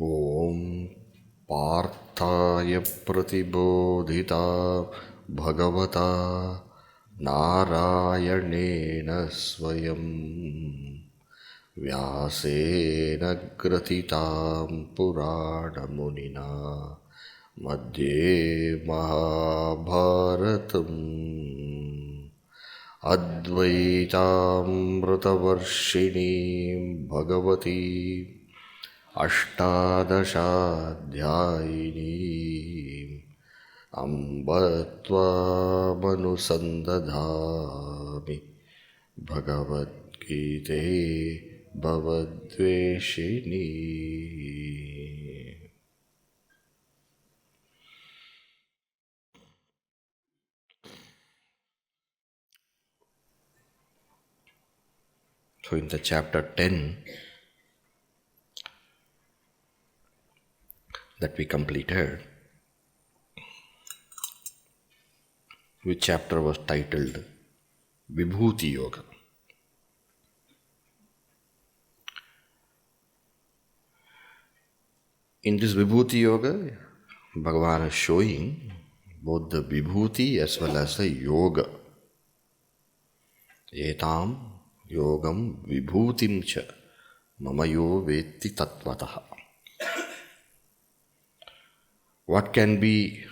ॐ पार्थाय प्रतिबोधिता भगवता नारायणेन स्वयं व्यासेन ग्रथितां पुराणमुनिना मध्ये महाभारतम् अद्वैतामृतवर्षिणीं भगवती अष्टादशाध्यायिनीम् अम्ब त्वामनुसन्दधामि भगवद्गीते भवद्वेषिणी. So in the chapter 10 that we completed, which chapter was titled Vibhuti Yoga. In this Vibhuti Yoga, Bhagavan is showing both the Vibhuti as well as the Yoga. Etam Yogam Vibhutim cha Mamayo Vetti Tattvataha. What can be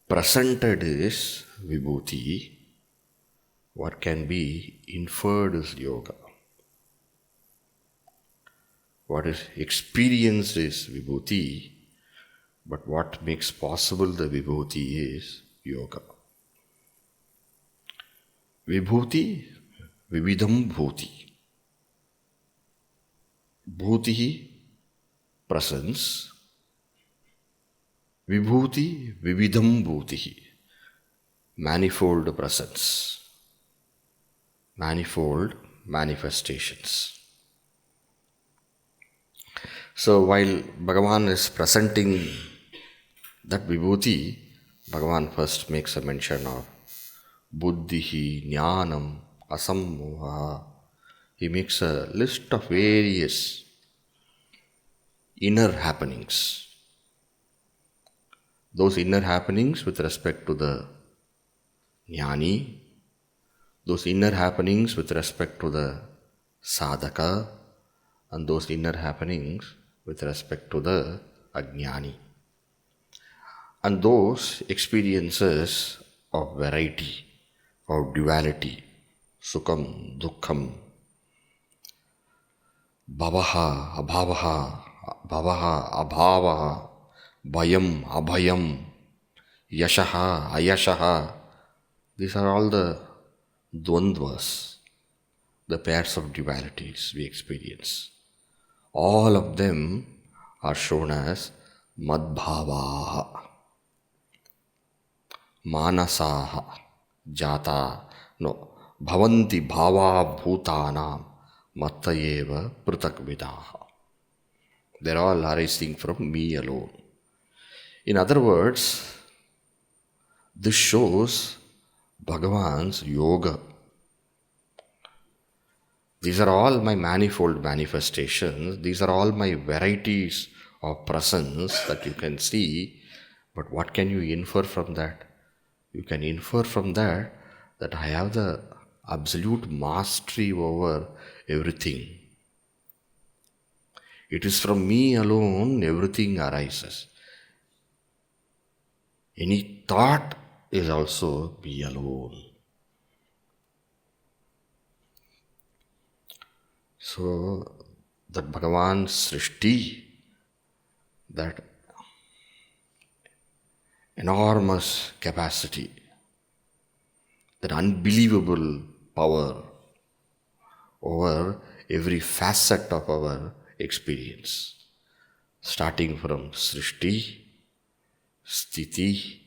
presented is Vibhuti, what can be inferred is Yoga. What is experienced is Vibhuti, but what makes possible the Vibhuti is Yoga. Vibhuti, Vividham Bhuti. Bhuti, presence. Vibhuti, Vividham Bhuti. Manifold presence. Manifold manifestations. So while Bhagavan is presenting that Vibhuti, Bhagavan first makes a mention of Buddhi, Jnanam, Asammoha. He makes a list of various inner happenings. Those inner happenings with respect to the Jnani, those inner happenings with respect to the Sadhaka, and those inner happenings with respect to the Ajnani. And those experiences of variety, of duality, Sukham, Dukkham, Bhavaha, Abhavaha, Bhavaha, Abhavaha, Bhayam, Abhayam, Yashaha, Ayashaha. These are all the dvandvas, the pairs of dualities we experience. All of them are shown as Madbhavaha, Manasaha, Jata, no, Bhavanti Bhava Bhutanam, Mattayeva Prutakvidaha. They're all arising from me alone. In other words, this shows Bhagavan's yoga. These are all my manifold manifestations. These are all my varieties of presence that you can see. But what can you infer from that? You can infer from that I have the absolute mastery over everything. It is from me alone everything arises. Any thought is also me alone. So, that Bhagavan's Srishti, that enormous capacity, that unbelievable power over every facet of our experience, starting from Srishti, Sthiti,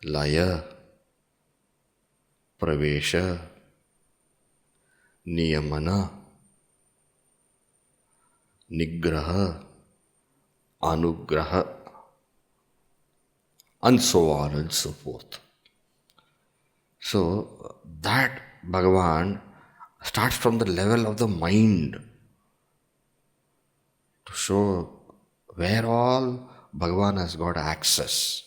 Laya, Pravesha, Niyamana, Nigraha, Anugraha, and so on and so forth. So that Bhagavan starts from the level of the mind to show where all Bhagavan has got access.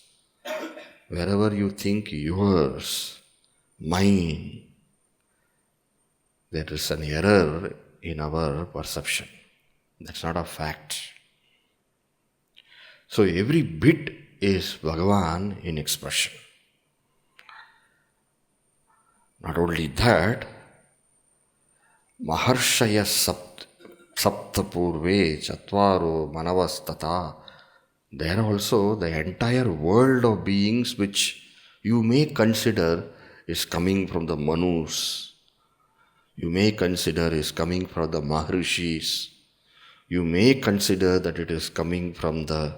Wherever you think yours, mine, there is an error in our perception. That's not a fact. So every bit is Bhagavan in expression. Not only that, Maharshaya Saptapurve Chatvaro Manavastata. There also the entire world of beings which you may consider is coming from the Manus. You may consider is coming from the Maharishis. You may consider that it is coming from the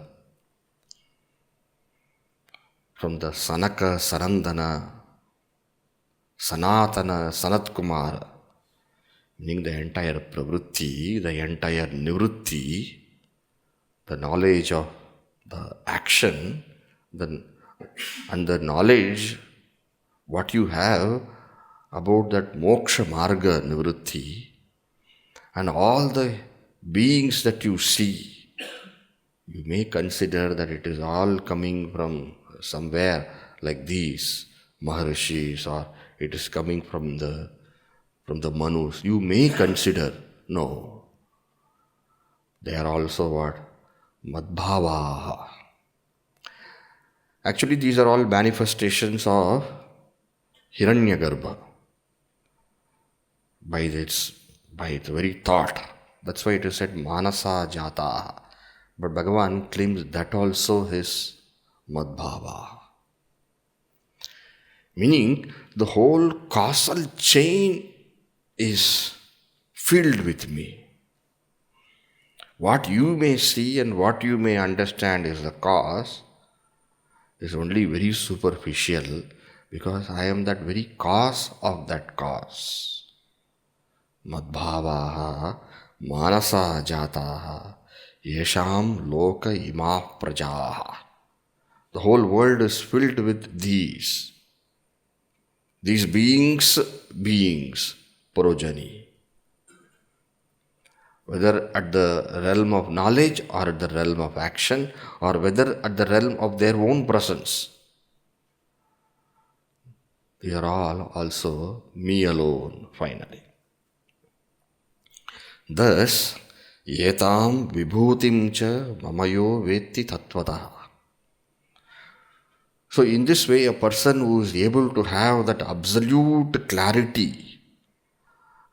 Sanaka, Sanandana, Sanatana, Sanat Kumara, meaning the entire pravritti, the entire nivritti, the knowledge of the action, and the knowledge what you have about that moksha marga nivritti, and all the beings that you see, you may consider that it is all coming from somewhere like these Maharishis, or it is coming from the Manus. You may consider, no. They are also what? Madbhavaha. Actually, these are all manifestations of Hiranyagarbha by its very thought. That's why it is said Manasa Jata. But Bhagavan claims that also is Madbhava. Meaning the whole causal chain is filled with me. What you may see and what you may understand is the cause is only very superficial, because I am that very cause of that cause. Madbhavaha manasa jataha yesham loka imah prajaha. The whole world is filled with these beings, progeny. Whether at the realm of knowledge or at the realm of action, or whether at the realm of their own presence. They are all also me alone, finally. Thus, yetam vibhutim cha mamayo vetti tattvataha. So in this way, a person who is able to have that absolute clarity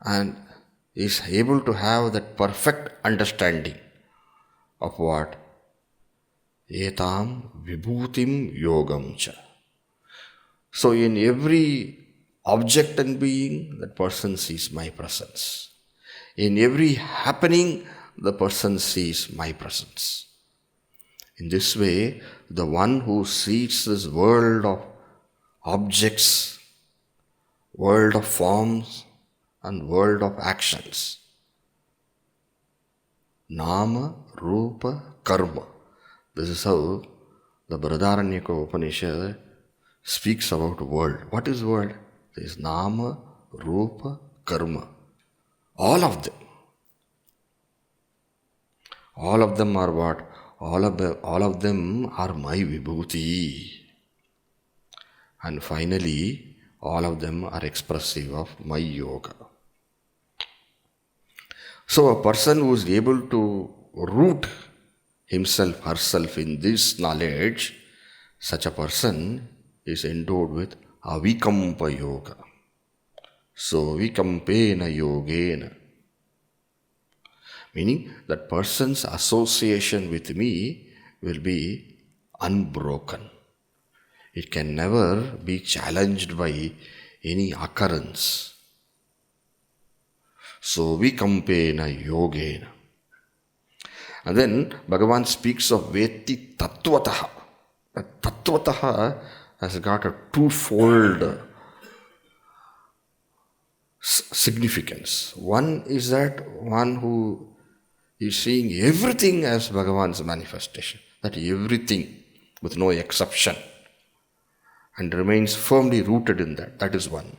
and is able to have that perfect understanding of what? Etam vibhutim yogam cha. So in every object and being, that person sees my presence. In every happening, the person sees my presence. In this way, the one who sees this world of objects, world of forms, and world of actions, Nama, Rupa, Karma. This is how the Brihadaranyaka Upanishad speaks about world. What is world? There is Nama, Rupa, Karma. All of them. All of them are what? All of them are my Vibhuti. And finally, all of them are expressive of my yoga. So a person who is able to root himself, herself in this knowledge, such a person is endowed with avikampa yoga. So vikampena yogena. Meaning that person's association with me will be unbroken. It can never be challenged by any occurrence. So vikampena yogena. And then Bhagavan speaks of veti tattvataha. That tattvataha has got a twofold significance. One is that one who is seeing everything as Bhagavan's manifestation, that everything with no exception, and remains firmly rooted in that. That is one.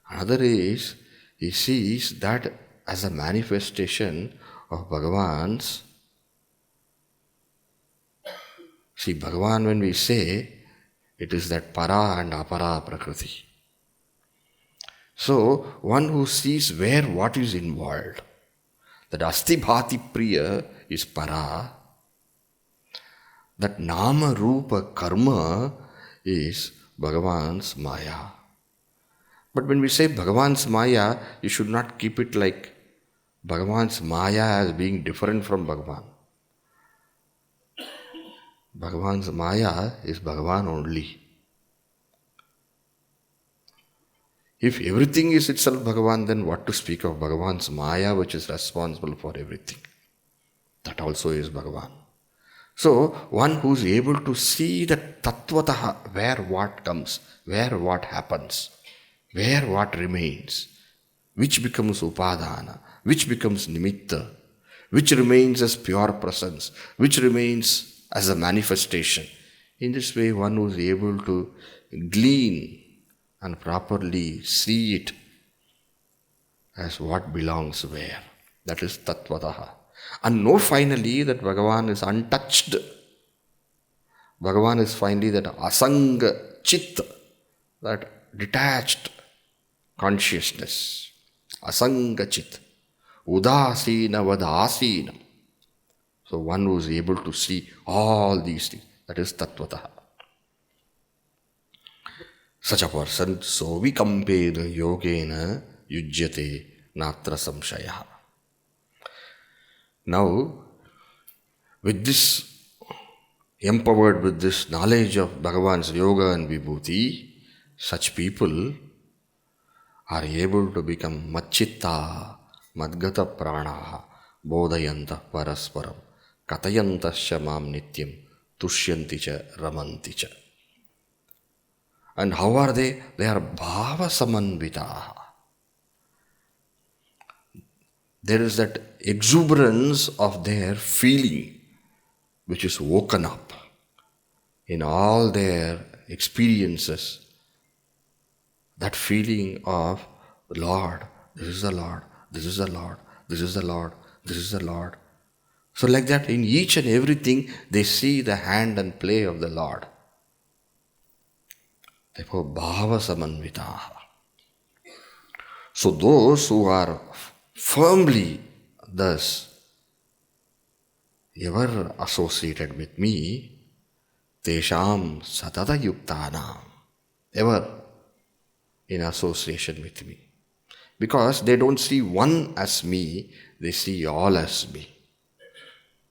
Another is he sees that as a manifestation of Bhagavan's See, Bhagavan, when we say, it is that para and apara prakriti. So, one who sees where what is involved, that asti bhati priya is para, that nama rupa karma is Bhagavan's maya. But when we say Bhagavan's maya, you should not keep it like Bhagavan's maya as being different from Bhagavan. Bhagavan's maya is Bhagavan only. If everything is itself Bhagavan, then what to speak of Bhagavan's maya, which is responsible for everything? That also is Bhagavan. So, one who is able to see that tattvataha, where what comes, where what happens, where what remains, which becomes upadana, which becomes nimitta, which remains as pure presence, which remains as a manifestation. In this way, one who is able to glean and properly see it as what belongs where. That is tattvataha. And know finally that Bhagavan is untouched. Bhagavan is finally that asanga chit, that detached consciousness. Asanga chit. Udasina vadasina. So one who is able to see all these things, that is tattvataha. Such a person, so vikampena yogena yujyate natra samshayaha. Now, with this, empowered with this knowledge of Bhagavan's yoga and Vibhuti, such people are able to become machitta, madgata pranaha, bodhayanta parasparam, katayantasya mam nityam, tushyanti cha ramanti cha. And how are they? They are bhava samanvitaha. There is that exuberance of their feeling which is woken up in all their experiences. That feeling of the Lord, this is the Lord, this is the Lord, this is the Lord, this is the Lord. So like that, in each and everything, they see the hand and play of the Lord. Therefore, bhava samanvitaha. So those who are firmly thus ever associated with me, tesham satata yuktanam, ever in association with me. Because they don't see one as me, they see all as me.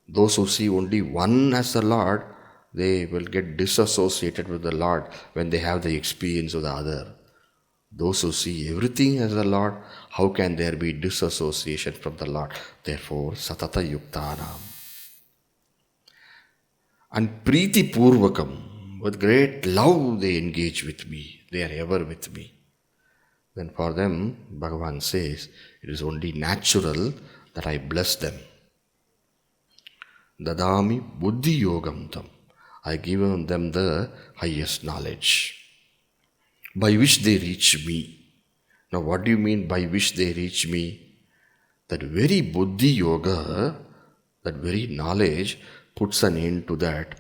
Those who see only one as the Lord, they will get disassociated with the Lord when they have the experience of the other. Those who see everything as the Lord, how can there be disassociation from the Lord? Therefore, satata yuktanam. And priti purvakam, with great love they engage with me. They are ever with me. Then for them, Bhagavan says, it is only natural that I bless them. Dadami buddhi yogam tam. I give them the highest knowledge, by which they reach me. Now what do you mean by which they reach me? That very buddhi yoga, that very knowledge puts an end to that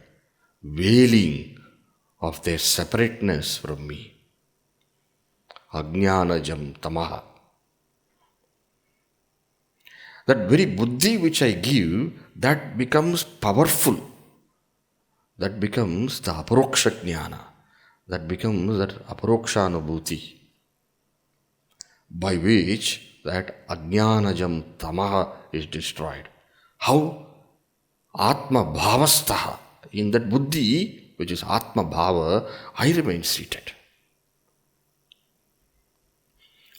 veiling of their separateness from me. Ajnanajam tamaha. That very buddhi which I give, that becomes powerful. That becomes the aparoksha jnana. That becomes that aparoksha anubhuti, by which that ajnanajam tamaha is destroyed. How? Atma bhavastaha. In that buddhi, which is atma bhava, I remain seated.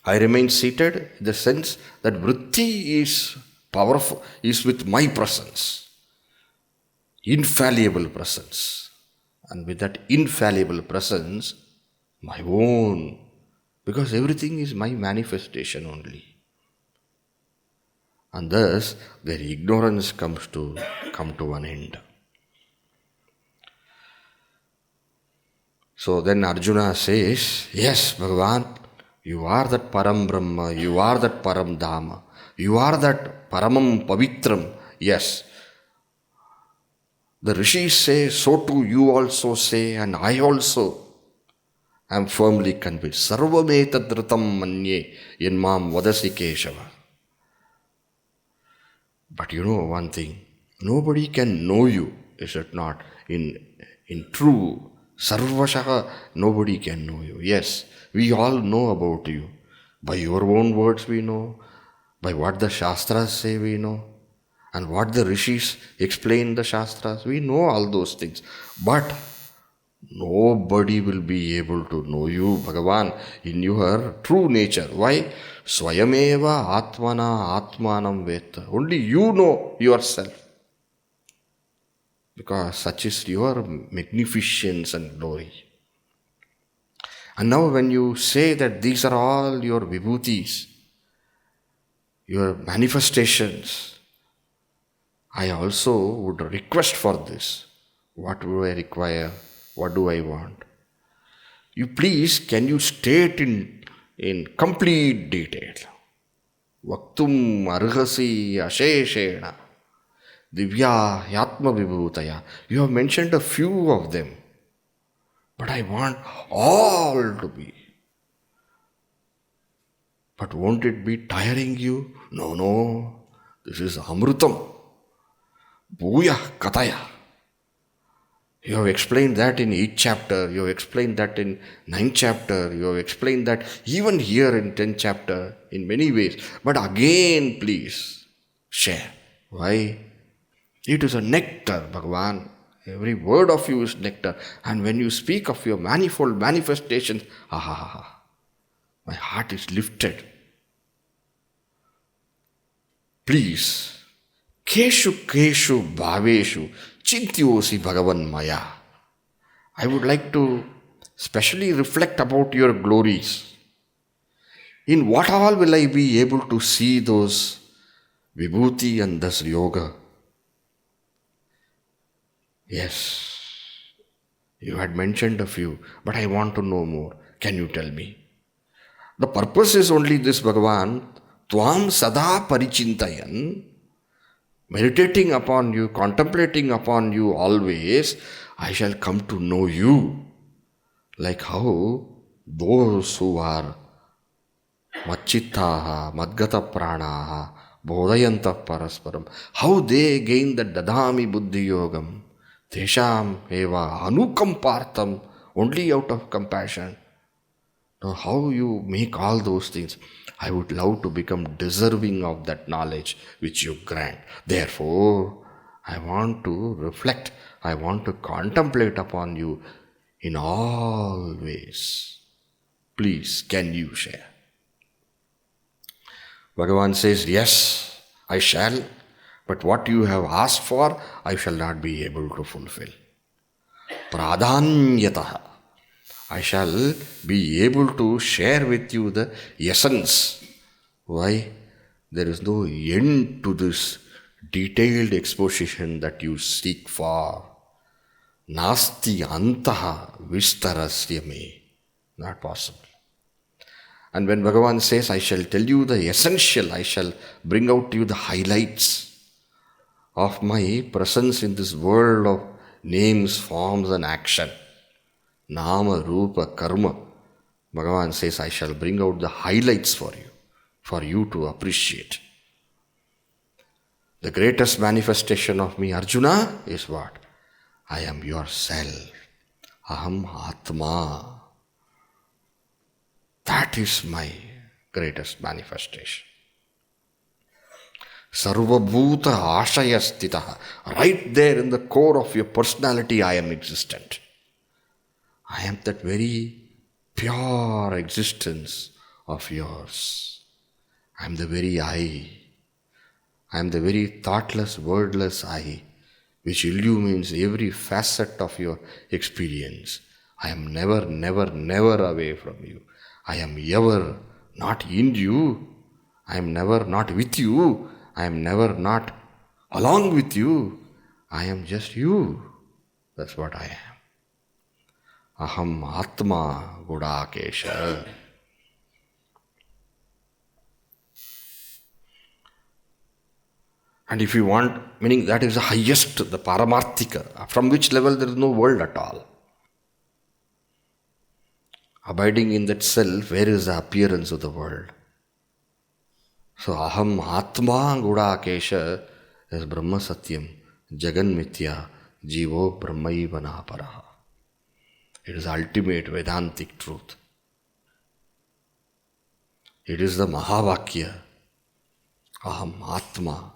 I remain seated in the sense that vritti is powerful, is with my presence. Infallible presence. And with that infallible presence, my own, because everything is my manifestation only. And thus, their ignorance come to an end. So then Arjuna says, yes, Bhagavan, you are that Param Brahma, you are that Param Dhamma, you are that Paramam Pavitram. Yes, The rishis say, so too you also say, and I also am firmly convinced. Sarvametadratam manye yanmam vadasi Keshava. But you know one thing, nobody can know you, is it not? In true sarvashaha, nobody can know you. Yes, we all know about you. By your own words we know, by what the Shastras say we know, and what the rishis explain the Shastras, we know all those things. But nobody will be able to know you, Bhagavan, in your true nature. Why? Swayameva Atmana Atmanam Veta. Only you know yourself. Because such is your magnificence and glory. And now when you say that these are all your vibhutis, your manifestations, I also would request for this. What do I require? What do I want? You please, can you state in complete detail? Vaktum arhasi asheshena divya yatma vibhutaya. You have mentioned a few of them, but I want all to be. But won't it be tiring you? No. This is Amrutam. Bhuya Kataya. You have explained that in 8th chapter, you have explained that in 9th chapter, you have explained that even here in 10th chapter, in many ways. But again, please, share. Why? It is a nectar, Bhagavan. Every word of you is nectar. And when you speak of your manifold manifestations, my heart is lifted. Please, Keshu bhaveshu chintyosi Bhagavan maya. I would like to specially reflect about your glories. In what all will I be able to see those Vibhuti and thus yoga? Yes, you had mentioned a few, but I want to know more. Can you tell me? The purpose is only this, Bhagavan. Tvam sada parichintayan, meditating upon you, contemplating upon you always, I shall come to know you. Like how those who are Machittaha, Madgata Pranaha, Bodhayanta Parasparam, how they gain the Dadami Buddhi Yogam, Tesham Eva Anukampartam, only out of compassion. Now, how you make all those things, I would love to become deserving of that knowledge which you grant. Therefore, I want to reflect, I want to contemplate upon you in all ways. Please, can you share? Bhagavan says, yes, I shall, but what you have asked for, I shall not be able to fulfill. Pradhanyataha. I shall be able to share with you the essence. Why? There is no end to this detailed exposition that you seek for. Nasti antaha vistarasya me. Not possible. And when Bhagavan says, I shall tell you the essential, I shall bring out to you the highlights of my presence in this world of names, forms and action. Nama, Rupa, Karma. Bhagavan says, I shall bring out the highlights for you to appreciate. The greatest manifestation of me, Arjuna, is what? I am yourself. Aham Atma. That is my greatest manifestation. Sarvabhuta ashayastitaha. Right there in the core of your personality, I am existent. I am that very pure existence of yours. I am the very I. I am the very thoughtless, wordless I, which illumines every facet of your experience. I am never away from you. I am ever not in you. I am never not with you. I am never not along with you. I am just you. That's what I am. Aham Atma Gudakesha. And if you want, meaning that is the highest, the paramarthika, from which level there is no world at all. Abiding in that self, where is the appearance of the world? So Aham Atma Gudakesha is Brahma Satyam, Jagan Mithya, Jivo Brahmaiva Naparaha. It is ultimate Vedantic truth. It is the Mahavakya, Aham Atma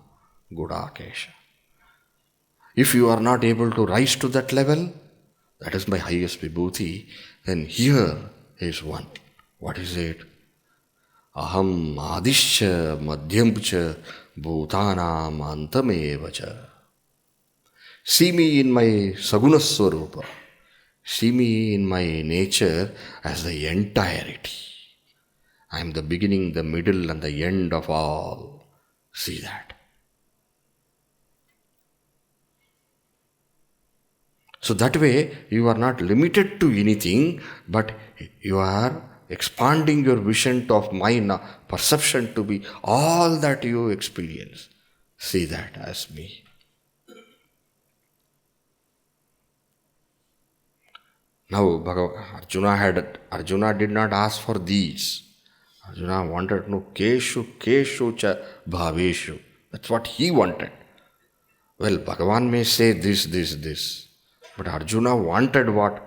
Gudakesha. If you are not able to rise to that level, that is my highest Vibhuti, then here is one. What is it? Aham Adishya Madhyamcha Bhutanam Antamevacha. See me in my Saguna Swarupa. See me in my nature as the entirety. I am the beginning, the middle, and the end of all. See that. So that way, you are not limited to anything, but you are expanding your vision of mind, perception to be all that you experience. See that as me. Now, Arjuna did not ask for these. Arjuna wanted to know keshu cha bhaveshu. That's what he wanted. Well, Bhagavan may say this. But Arjuna wanted what?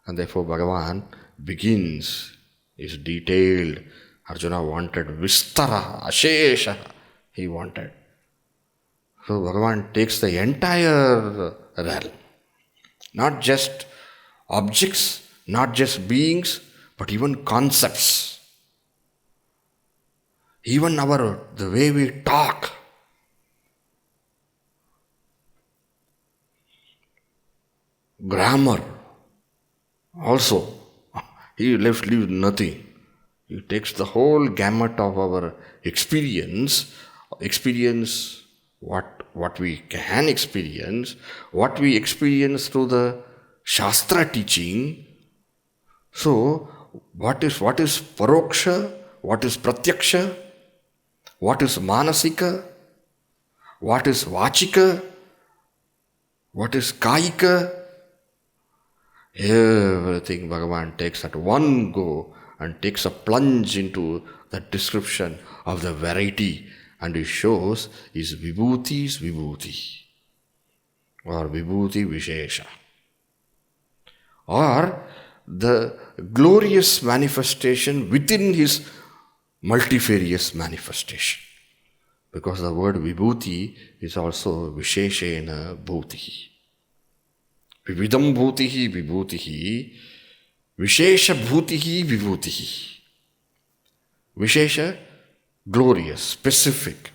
And therefore Bhagavan begins, is detailed. Arjuna wanted Vistara, Ashesha, he wanted. So Bhagavan takes the entire realm. Not just objects, not just beings, but even concepts. Even the way we talk. Grammar. Also, he leaves nothing. He takes the whole gamut of our experience, what we can experience, what we experience through the Shastra teaching. So, what is Paroksha, what is Pratyaksha, what is Manasika, what is Vachika, what is Kayika, everything Bhagavan takes at one go and takes a plunge into the description of the variety, and he shows his Vibhuti's Vibhuti or Vibhuti Vishesha, or the glorious manifestation within his multifarious manifestation. Because the word Vibhuti is also Visheshena Bhutihi. Vividam Bhutihi Vibhutihi, Vishesha Bhutihi Vibhutihi. Vishesha, glorious, specific,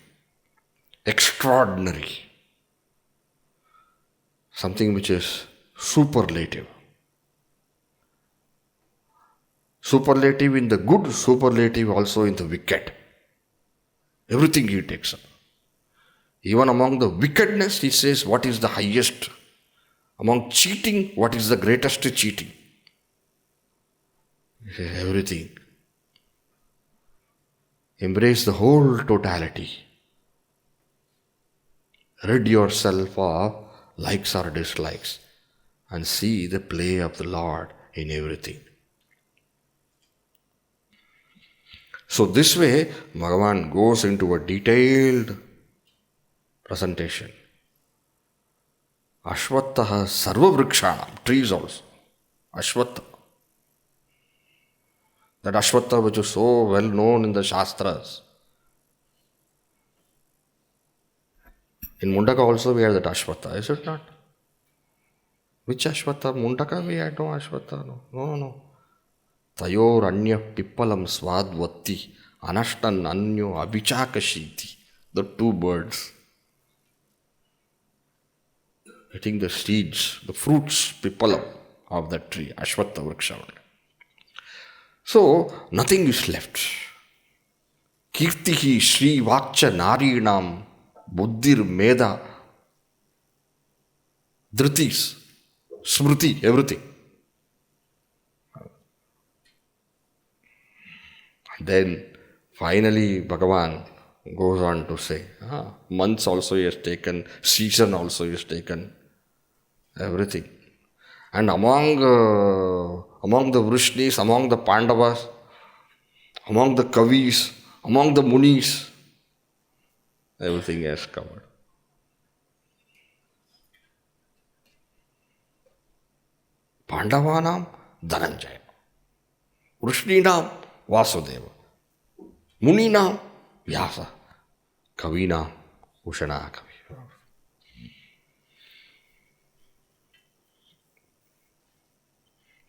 extraordinary. Something which is superlative. Superlative in the good, superlative also in the wicked. Everything he takes up. Even among the wickedness, he says, what is the highest? Among cheating, what is the greatest cheating? He says, everything. Embrace the whole totality. Rid yourself of likes or dislikes and see the play of the Lord in everything. So this way, Bhagavan goes into a detailed presentation. Ashwatthah sarva vrikshanam, trees also. Ashwatthah. That Ashwatthah which is so well known in the Shastras. In Mundaka also we have that Ashwatthah, is it not? Which Ashwatthah? Mundaka we had no Ashwatthah. No. Tayor anya pippalam swadvatti anashtan anyo abhichakashiti. The two birds. Eating the seeds, the fruits, pippalam of that tree, Ashwatthah vriksha. So, nothing is left. Kirtihi Sri Vakcha Narinam Buddhir Meda Dhritis Smriti, everything. Then finally Bhagavan goes on to say. Months also he has taken, season also he has taken, everything. And among the Vrishnis, among the Pandavas, among the Kavis, among the Munis, everything he has covered. Pandavanam Dhananjaya, Vrishninam Vasudeva, Muninam Vyasa, Kavinam Ushana Kavi.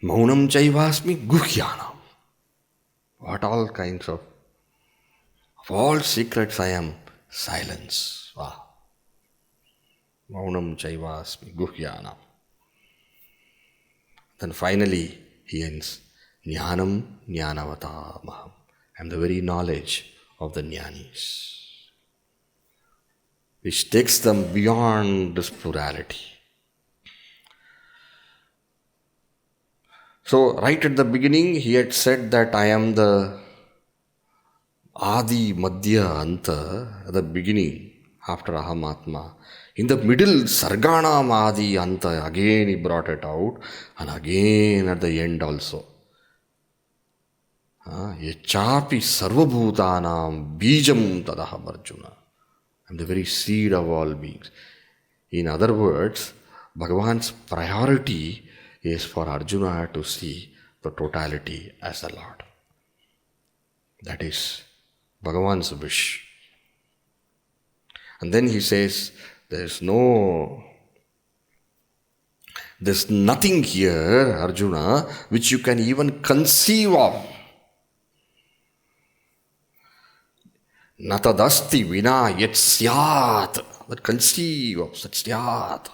Maunam Chaivasmi Guhyanam. What all kinds of all secrets I am silence. Wow. Maunam Chaivasmi Guhyanam. Then finally he ends, Jnanam Jnanavatamaham. I am the very knowledge of the Jnanis, which takes them beyond this plurality. So right at the beginning he had said that I am the Adi, Madhya, Anta, at the beginning, after Aham, Atma. In the middle, Sarganam Adi, Anta, again he brought it out, and again at the end also. Yachapi Sarvabhutanam Bijam Tadaham Arjuna. I am the very seed of all beings. In other words, Bhagavan's priority is for Arjuna to see the totality as the Lord. That is Bhagavan's wish. And then he says, there's nothing here, Arjuna, which you can even conceive of. Natadasti vina yet syat. That conceive of, satyat.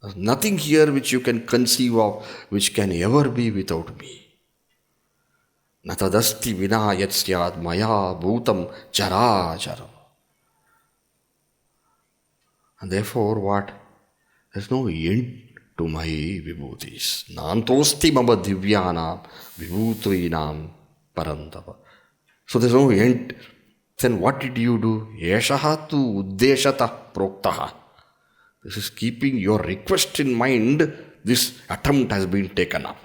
There's nothing here which you can conceive of, which can ever be without me. Natadasti vina yat syat maya bhutam chara chara. And therefore what? There's no end to my vibhutis. Nantosti mama divyanam vibhutrinam parantava. So there's no end. Then what did you do? Yeshaha tu uddeshata proktaha. This is keeping your request in mind. This attempt has been taken up.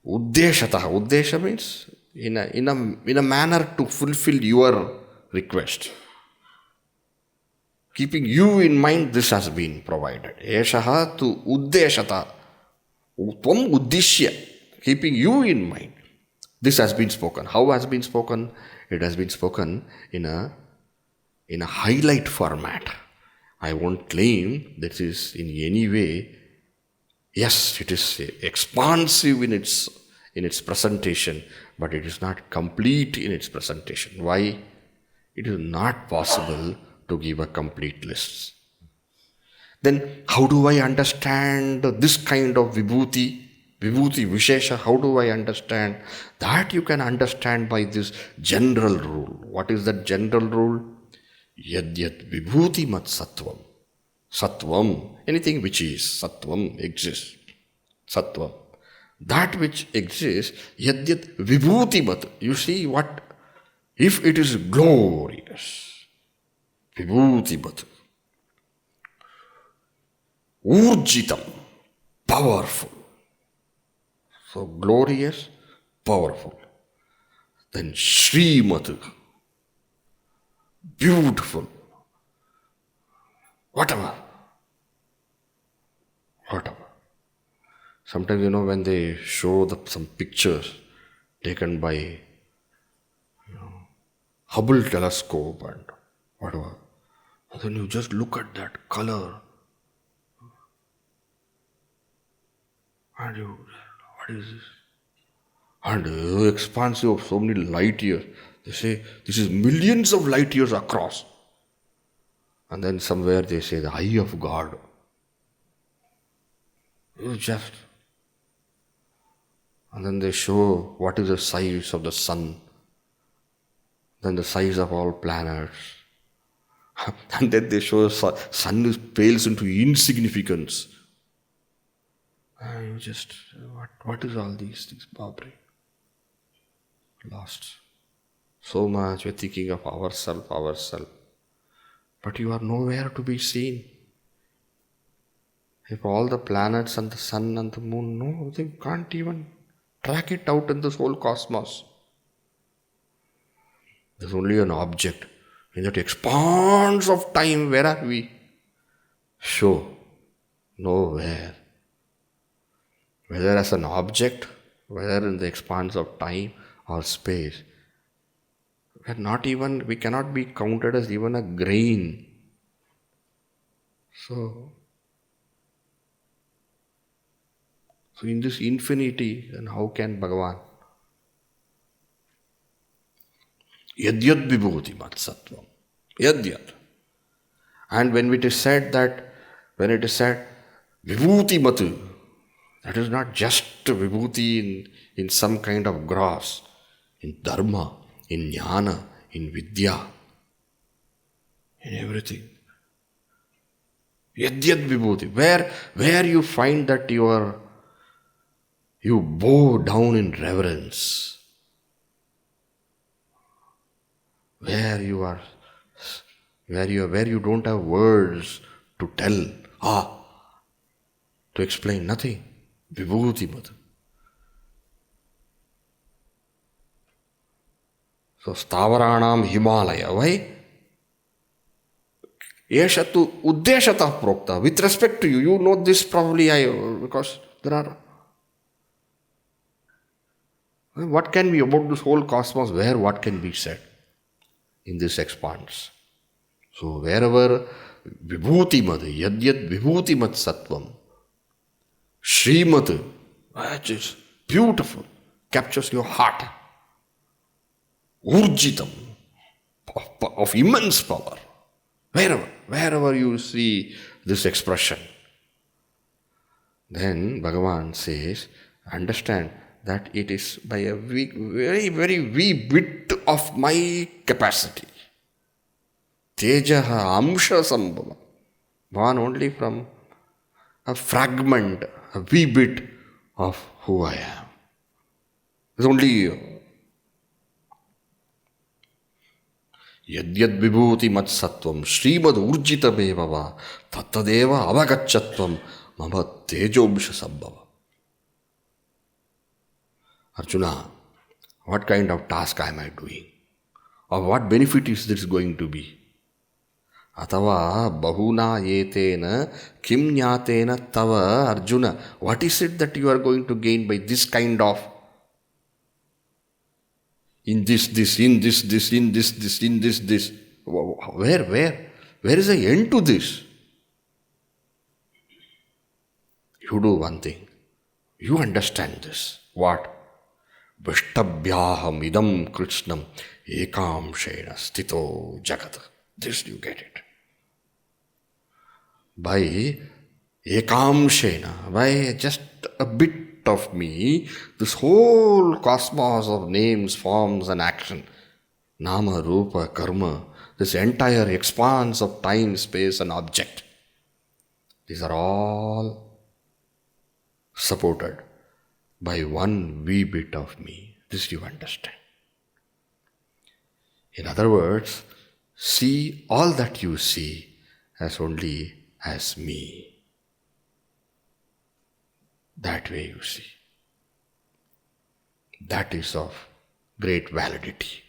Uddeshata. Uddesha means in a manner to fulfill your request. Keeping you in mind, this has been provided. Yeshaha tu uddeshata. Tvam uddishya. Keeping you in mind. This has been spoken. How has been spoken? It has been spoken in a highlight format. I won't claim that is in any way. Yes, it is expansive in its presentation, but it is not complete in its presentation. Why? It is not possible to give a complete list. Then how do I understand this kind of vibhuti? Vibhuti Vishesha, how do I understand? That you can understand by this general rule. What is that general rule? Yad yad vibhuti mat sattvam. Sattvam, anything which is, sattvam exists. Sattvam. That which exists, yad yad vibhuti mat. You see what? If it is glorious, vibhuti mat. Urjitam, powerful. So glorious, powerful. Then Srimat, beautiful. Whatever. Sometimes, when they show some pictures taken by Hubble telescope and whatever, and then you just look at that color and you, what is this? And the expansive of so many light years. They say this is millions of light years across. And then somewhere they say the eye of God. And then they show what is the size of the sun. Then the size of all planets. And then they show the sun pales into insignificance. And you just, what is all these things, Babri? Lost. So much we're thinking of ourself. But you are nowhere to be seen. If all the planets and the sun and the moon, no, they can't even track it out in this whole cosmos. There's only an object. In that expanse of time, where are we? Show. Nowhere. Whether as an object, whether in the expanse of time or space, we cannot be counted as even a grain. So in this infinity, then how can Bhagavan? Yadyad vibhuti mat sattvam. Yadyad. And when it is said vibhuti matu, that is not just vibhuti in some kind of gross, in dharma, in jnana, in vidya, in everything. Yadyad vibhuti. Where you find that you bow down in reverence. Where you don't have words to tell, to explain, nothing. Vibhuti mata. So Stavaranam Himalaya. Why? Yeshatu Uddeshatah Prokta. With respect to you, you know this probably because there are. What can be about this whole cosmos? What can be said in this expanse? So wherever Vibhuti Mad, Yadyad Vibhuti Mad Sattvam, Srimat, which is beautiful, captures your heart. Urjitam, of immense power. Wherever you see this expression, then Bhagavan says, understand that it is by a very, very wee bit of my capacity. Tejaha amsha sambhava. Born only from a fragment, a wee bit of who I am. It's only Yadyad vibhuti mat sattvam srimad urjita bevava tattadeva avagachatvam mama tejobsha sambhava. Arjuna, what kind of task am I doing? Or what benefit is this going to be? Atava bahuna yetena kim nyatena tava Arjuna. What is it that you are going to gain by this kind of in this. Where is the end to this? You do one thing. You understand this. What? Vishtabhyaham idam krishnam ekam shena stito jagat. This you get it. By ekam shena, by just a bit of me, this whole cosmos of names, forms and action, nama, rupa, karma, this entire expanse of time, space and object, these are all supported by one wee bit of me. This you understand. In other words, see all that you see as only as me. That way you see. That is of great validity.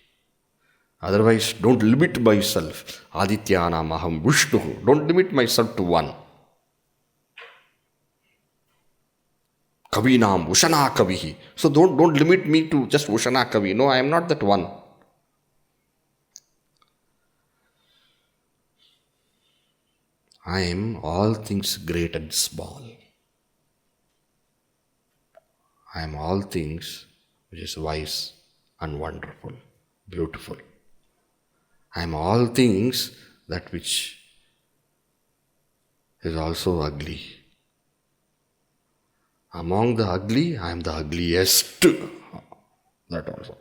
Otherwise, don't limit myself. Adityanam aham Vishnu. Don't limit myself to one. Kavinam Ushana Kavihi. So don't limit me to just Ushana Kavi. No, I am not that one. I am all things great and small. I am all things which is wise and wonderful, beautiful. I am all things that which is also ugly. Among the ugly, I am the ugliest. That also.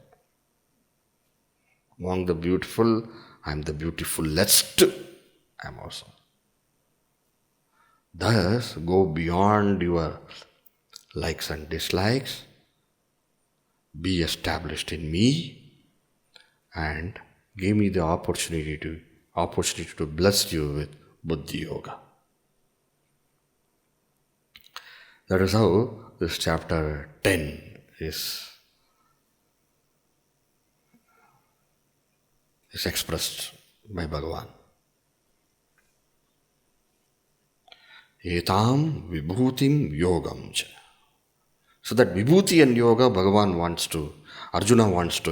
Among the beautiful, I am the beautifulest. I am also. Thus, go beyond your likes and dislikes. Be established in me and gave me the opportunity to bless you with Buddhi Yoga. That is how this chapter 10 is expressed by Bhagavan. Etam Vibhutim Yogam cha. So that Vibhuti and Yoga Arjuna wants to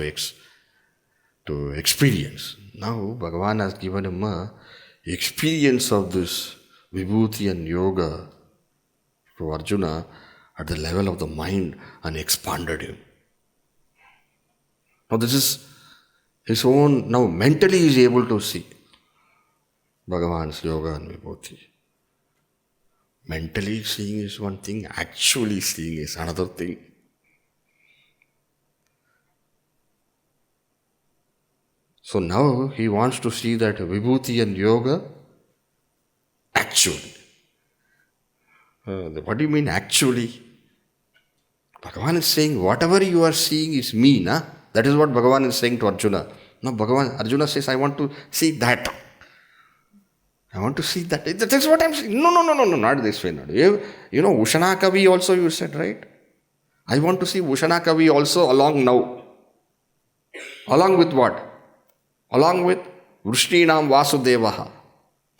experience. Now Bhagavan has given him a experience of this Vibhuti and Yoga to Arjuna at the level of the mind and expanded him. Now this is his own, now mentally he is able to see Bhagavan's Yoga and Vibhuti. Mentally seeing is one thing, actually seeing is another thing. So now he wants to see that Vibhuti and Yoga actually. What do you mean actually? Bhagavan is saying whatever you are seeing is me, na? That is what Bhagavan is saying to Arjuna. No, Arjuna says, I want to see that. I want to see that. That's what I'm saying. No, not this way. Not. You know, Ushana Kavi also you said, right? I want to see Ushana Kavi also along now. Along with what? Along with Vrishninam Vasudevaha,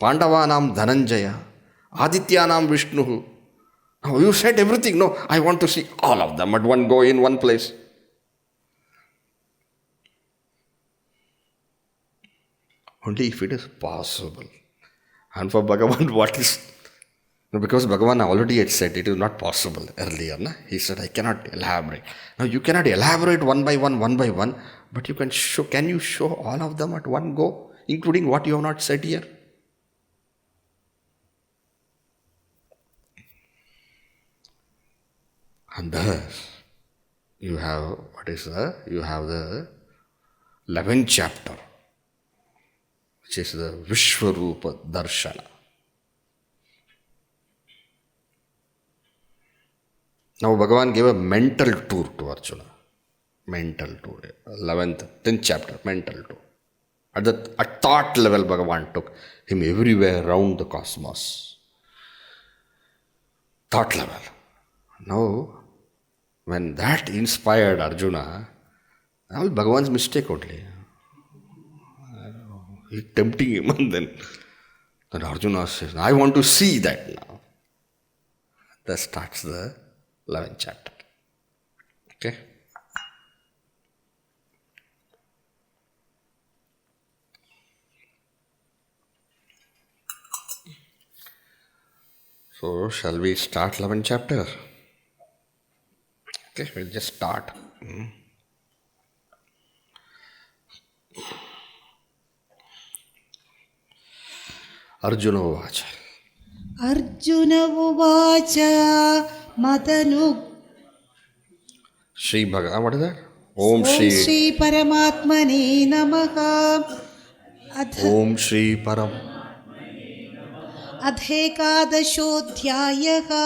Pandavanam Dhananjaya, Adityanam Vishnuhu. Now you said everything. No, I want to see all of them at one go in one place. Only if it is possible. And for Bhagavan, what is? No, because Bhagavan already had said it is not possible earlier. Na? He said, I cannot elaborate. Now you cannot elaborate one by one, but you can show. Can you show all of them at one go, including what you have not said here? And thus, you have the 11th chapter, which is the Vishwarupa Darshana. Now Bhagavan gave a mental tour to Arjuna. Mental tour. 10th chapter, mental tour. At thought level, Bhagavan took him everywhere around the cosmos. Thought level. Now, when that inspired Arjuna, that was Bhagavan's mistake only. He's tempting him, and then Arjuna says, I want to see that now. That starts the 11th chapter. Okay? So, shall we start 11th chapter? Okay, we'll just start. Arjuna Uvacha. Arjuna Uvacha Madanu. Shri Bhagavan, what is that? Om Shri Paramatmane Namaha. Om Shri Param. Adhekadashodhyayaha.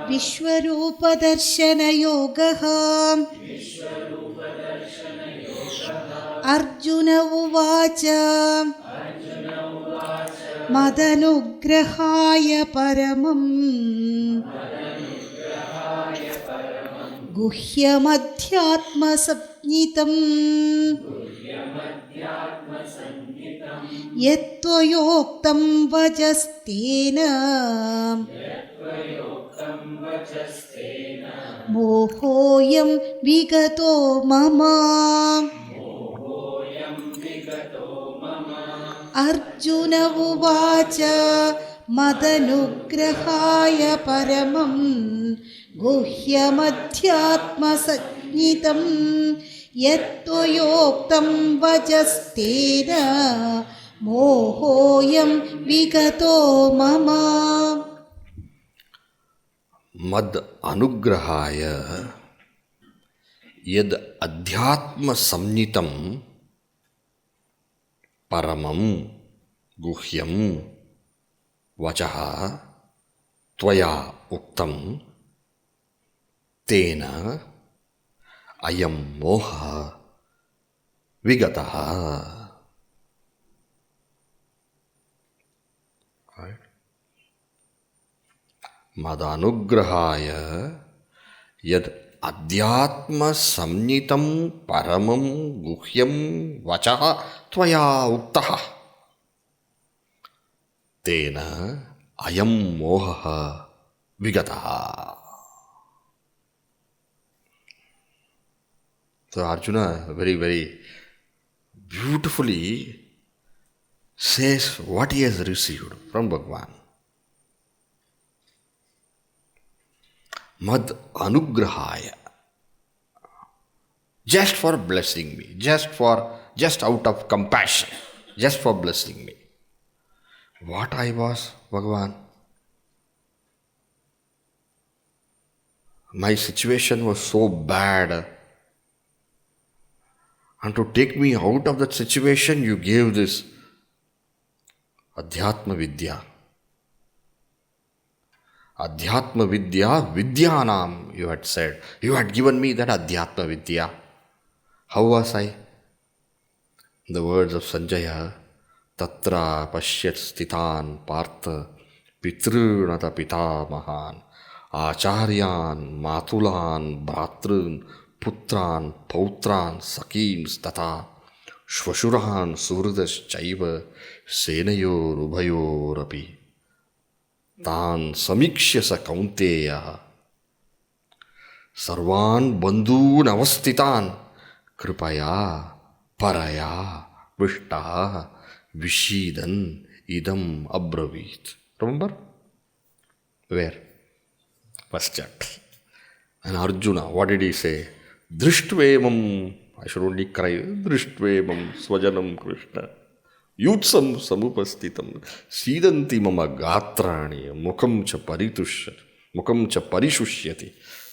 Vishwarupa Darshana Yoga. Arjuna Uvacha Madanugrahaya Paramam Guhyamadhyatma Sapnitam Yatvayoktam Vajastena Mohoyam Vigato Mama. Arjuna Uvacha Madanugrahaya Paramam Guhyamadhyatma Sajnitam Yatvayoktam Vajastena Mohoyam Vigato Mama. Mad Anugrahaya Yad Adhyatma Samnitam Paramam Guhyam Vachaha Tvaya Uktam Tena ayam moha vigataha. Right? Madanugrahaya yad adhyatma samnitam paramam guhyam vachaha tvaya uktaha tena ayam moha vigataha. So Arjuna very, very beautifully says what he has received from Bhagavan. Mad anugrahaya. Just for blessing me, just out of compassion, just for blessing me. What I was, Bhagavan? My situation was so bad. And to take me out of that situation, you gave this Adhyatma Vidya. Adhyatma Vidya, Vidyanam, you had said. You had given me that Adhyatma Vidya. How was I? In the words of Sanjaya, Tatra Pashyat Stitan Partha Pitrunata Pitamahan Acharyan Matulan Bhatrun Putran Pautran Sakims Tata Shvashuran Suvrudas Chaiva Senayor Ubhayorapi Tan Samikshya Kaunteya Sarvan Bandhun Avastitan Kripaya Paraya Vishtaha Vishidan Idam Abravit. Remember? Where? First chapter. And Arjuna, what did he say? Drishtvevam, I should only cry, Drishtvevam Swajanam Krishna, Yutsam Samupastitam, Sidanti Mama Gatrani, Mukam cha Parishusyati,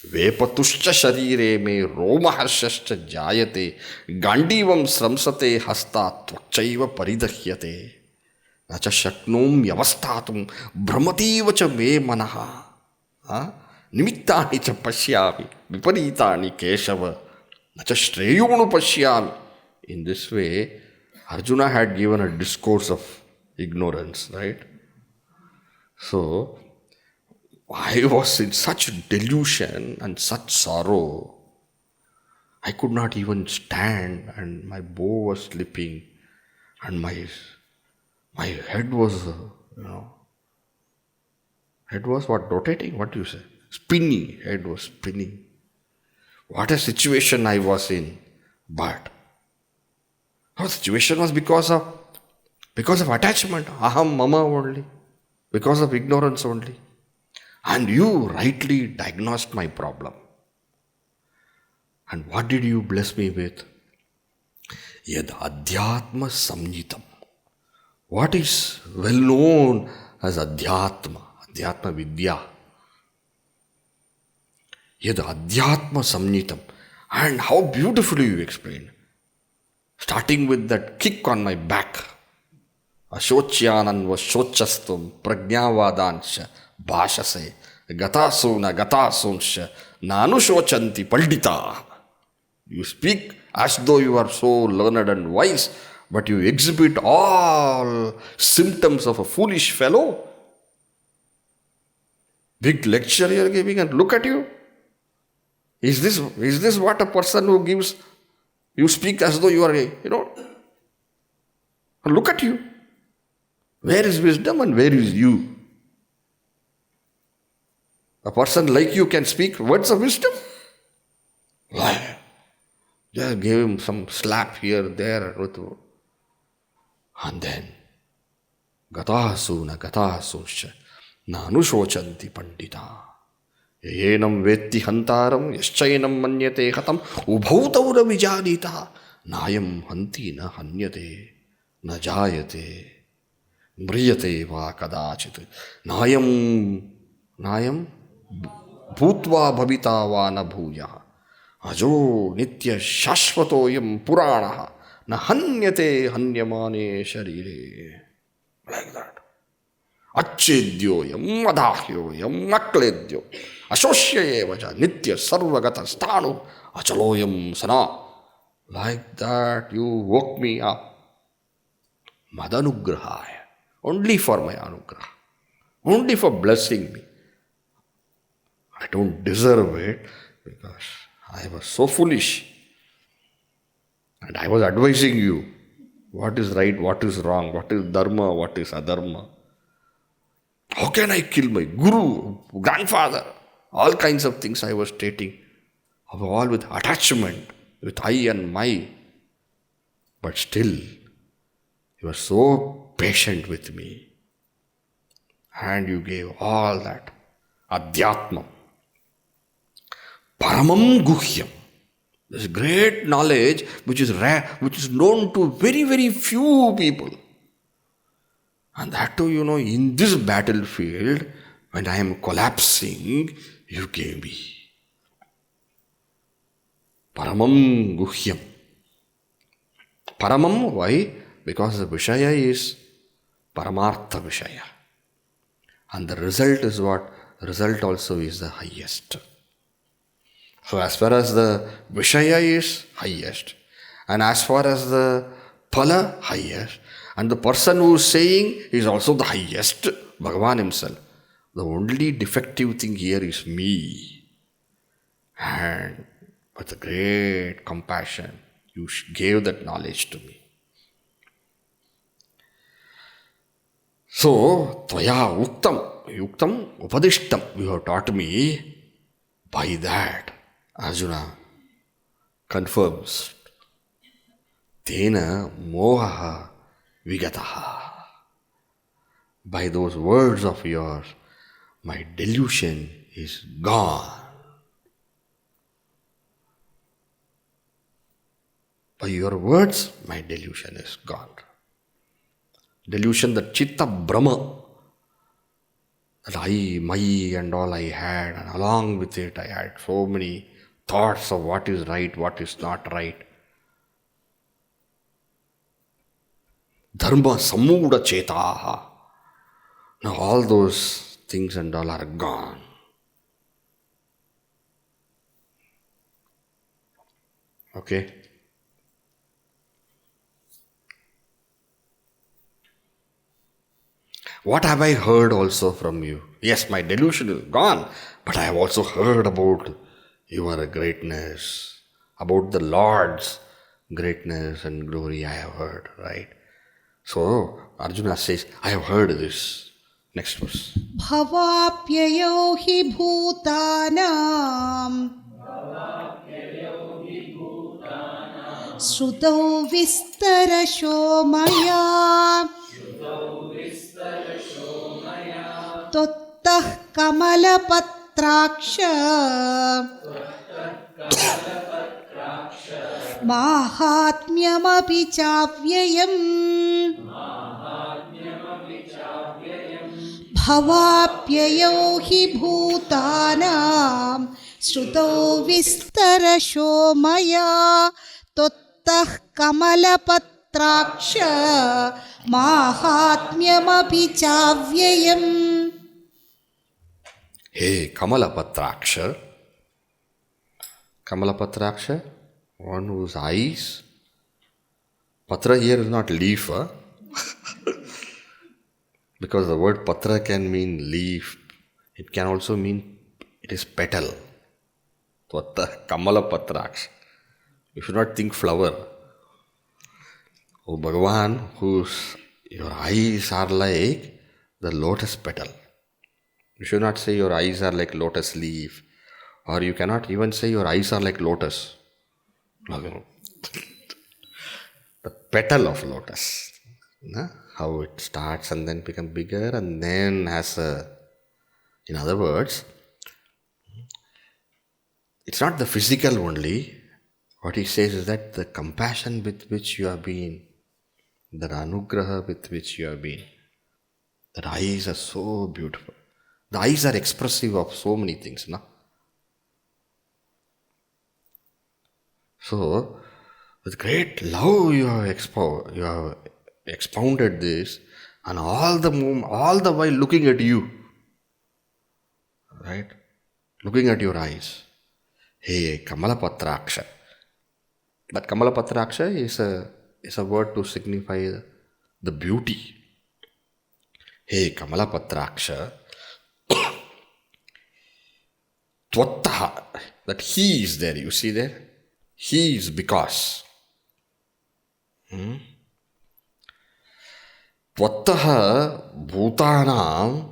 Vepatuscha Sharire me Romahashascha Jayate, Gandivam Sramsate Hasta Tvachaiva Paridahyate, Nacha Shaknum Yavastatum, Brahmativacha me Manaha. Nimittani cha pashyami, viparitani keshava, nacha shreyonu pashyami. In this way, Arjuna had given a discourse of ignorance, right? So, I was in such delusion and such sorrow, I could not even stand, and my bow was slipping, and my head was, head was what, rotating? What do you say? Spinning. Head was spinning. What a situation I was in. But our situation was because of attachment. Aham, mama only. Because of ignorance only. And you rightly diagnosed my problem. And what did you bless me with? Yad adhyatma samnitam. What is well known as adhyatma vidya. Yad adhyatma samnitam. And how beautifully you explained. Starting with that kick on my back. Ashochyanan vashochastum prajnavadansha bhashase gatasunsha nanushocanti paldita. You speak as though you are so learned and wise, but you exhibit all symptoms of a foolish fellow. Big lecture you are giving, and look at you. Is this what a person who gives, you speak as though you are look at you. Where is wisdom and where is you? A person like you can speak words of wisdom? Why? Just give him some slap here, there, and then Gatasunsha Nanushocanti Pandita. Yenam vetti hantaram yaschainam manyate hatam ubhautaura vijanita nayam hanti na hanyate na jayate mriyate va kadachit nayam bhutva bhavita va na bhuya ajo nitya shashvatoyam puranaha na hanyate hanyamane sharire. Like that. Achedyoyam madahyoyam akledyo asosyayevaja nitya sarvagata stanu Achaloyam sana. Like that you woke me up. Madanugrahaya. Only for my anugraha. Only for blessing me. I don't deserve it because I was so foolish. And I was advising you what is right, what is wrong, what is dharma, what is adharma. How can I kill my guru, grandfather? All kinds of things I was stating. All with attachment, with I and my. But still, you were so patient with me. And you gave all that. Adhyatma. Paramam guhyam. This great knowledge which is rare, which is known to very, very few people. And that too, in this battlefield, when I am collapsing, you gave me. Paramam guhyam. Paramam, why? Because the Vishaya is Paramartha Vishaya. And the result is what? The result also is the highest. So as far as the Vishaya is highest, and as far as the Phala highest, and the person who is saying is also the highest, Bhagavan himself. The only defective thing here is me. And with a great compassion, you gave that knowledge to me. So, Tvaya Yuktam Upadishtam, you have taught me. By that, Arjuna confirms. Tena moha vigataha. By those words of yours, my delusion is gone. By your words, my delusion is gone. Delusion, the chitta brahma, that I, my and all I had, and along with it I had so many thoughts of what is right, what is not right. Dharma samuda chetaha. Now all those things and all are gone. Okay? What have I heard also from you? Yes, my delusion is gone, but I have also heard about your greatness, about the Lord's greatness and glory I have heard, right? So, Arjuna says, I have heard this. Next verse. Bhavapyayo hi bhutanam Shrutau vistarasho maya Tottah kamalapatraksha Mahatmyamapi chavyayam Bhavapyayo hi bhutanam Shrutau vistarasho maya Tottah kamalapatraksha Mahatmyamapi chavyayam. Hey, Kamalapatraksha, one whose eyes, Patra here is not leaf, huh? Because the word Patra can mean leaf, it can also mean it is petal. Kamalapatraksha. You should not think flower. Oh Bhagavan, your eyes are like the lotus petal. You should not say your eyes are like lotus leaf, or you cannot even say your eyes are like lotus. The petal of lotus. How it starts and then become bigger and then has a... In other words, it's not the physical only. What he says is that the compassion with which you have been, the anugraha with which you have been, that eyes are so beautiful. The eyes are expressive of so many things, no? So, with great love you have expounded this, and all the while looking at you, right? Looking at your eyes. Hey Kamalapatraksha. But Kamalapatraksha is a word to signify the beauty. Hey Kamalapatraksha, Tvattaha, that he is there, you see there? He is because. Tvattaha bhutanam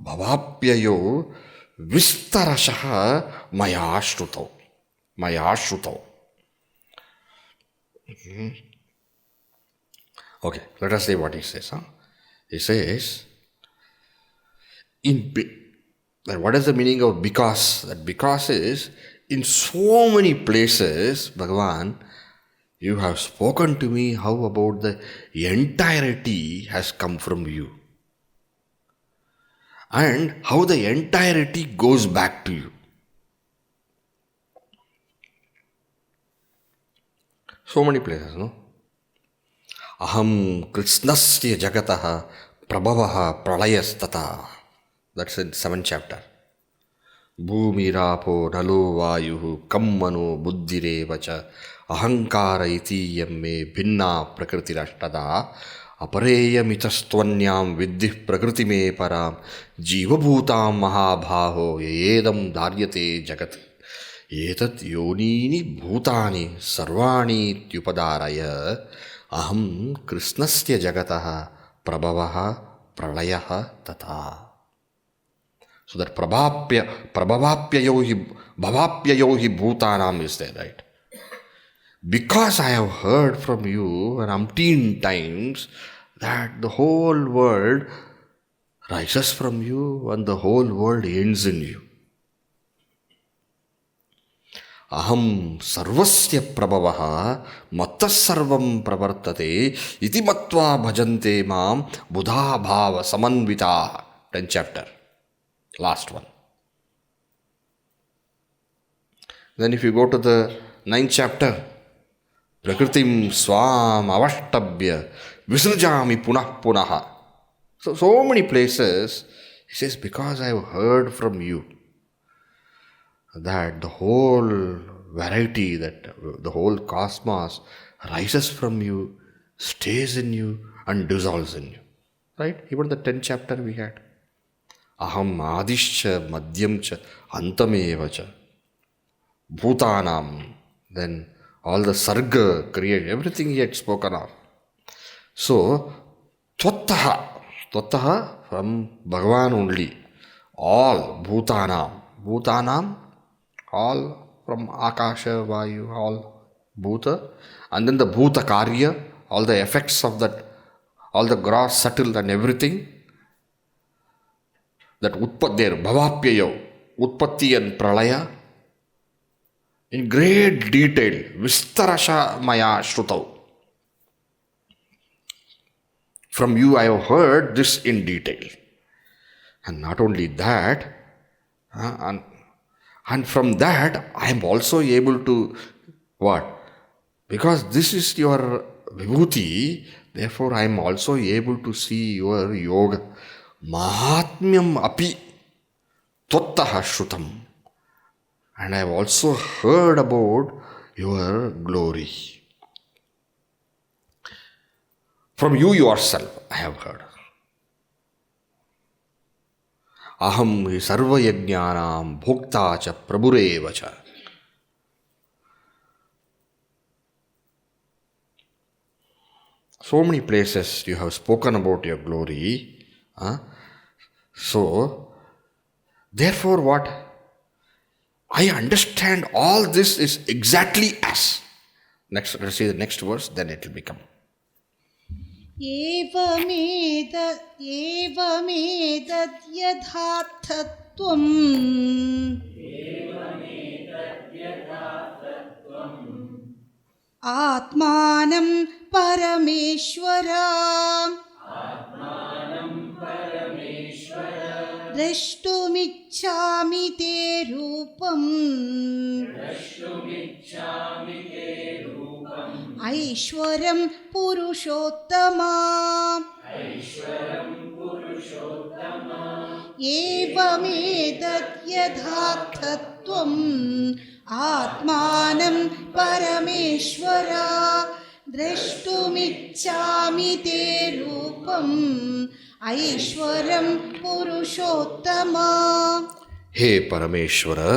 bhavapyayo vistarashaha maya shrutau. Maya shrutau. Okay, let us see what he says. He says, what is the meaning of because? That because is, in so many places, Bhagavan, you have spoken to me how about the entirety has come from you. And how the entirety goes back to you. So many places, no? Aham Krishnasya Jagataha Prabhavaha Pralayastata. That's in 7th chapter. Bhumi Rapo Nalo Vayuhu Kammano Buddhirevacha Ahankara iti yamme bhinna prakritirashtada apareyamitastvanyam viddhi prakriti me param jivabhutam mahabhaho yedam dharyate jagat etat yonini bhutani sarvani tyupadaraya aham krishnasya jagataha prabhavaha pralayaha tata. So that bhavapyayo hi bhutanam is there, right? Because I have heard from you an umpteen times that the whole world rises from you and the whole world ends in you. Aham sarvasya prabhavaha mattas sarvam pravartate iti matva bhajante mam buddha bhava samanvita. 10th chapter. Last one. Then if you go to the 9th chapter, Prakritim swam avashtabhya visrjami punah punaha. So many places, he says, because I have heard from you that the whole variety, that the whole cosmos rises from you, stays in you and dissolves in you. Right? Even the 10th chapter we had. Aham adishcha madhyamcha antamevacha bhutanam. Then all the sarga created, everything he had spoken of. So, Tvattaha from Bhagavan only. All Bhutanam, all from Akasha, Vayu, all Bhuta. And then the Bhuta Karya, all the effects of that, all the gross, subtle and everything. That Utpat Bhavapyayo, Utpatti and Pralaya. In great detail, Vistarasha Maya Shrutau. From you I have heard this in detail. And not only that, and from that I am also able to, what? Because this is your Vibhuti, therefore I am also able to see your yoga. Mahatmyam api tvattaha shrutam. And I have also heard about your glory. From you yourself I have heard. Aham hi sarva yajnanam bhokta cha prabhureva cha. So many places you have spoken about your glory. So, therefore what? I understand all this is exactly as. Next, let's see the next verse, then it will become. एवमेतद् यथार्थत्वम् आत्मानं परमेश्वर द्रष्टुमिच्छामि ते रूपम् ऐश्वरं पुरुषोत्तमा एवमेतद्यथार्थत्वम् आत्मानं परमेश्वर द्रष्टुमिच्छामि ते रूपम् ऐश्वरं पुरुषोत्तम. हे Parameshwara,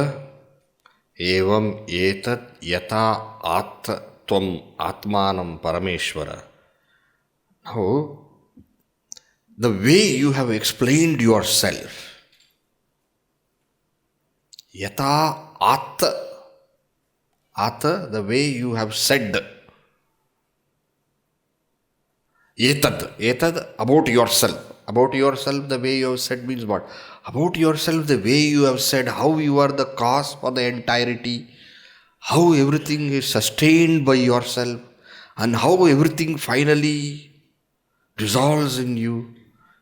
evam etat yata at tvam atmanam Parameshwara. Now, the way you have explained yourself, yata at, the way you have said, etad, about yourself. About yourself, the way you have said means what? About yourself, the way you have said, how you are the cause for the entirety, how everything is sustained by yourself, and how everything finally dissolves in you.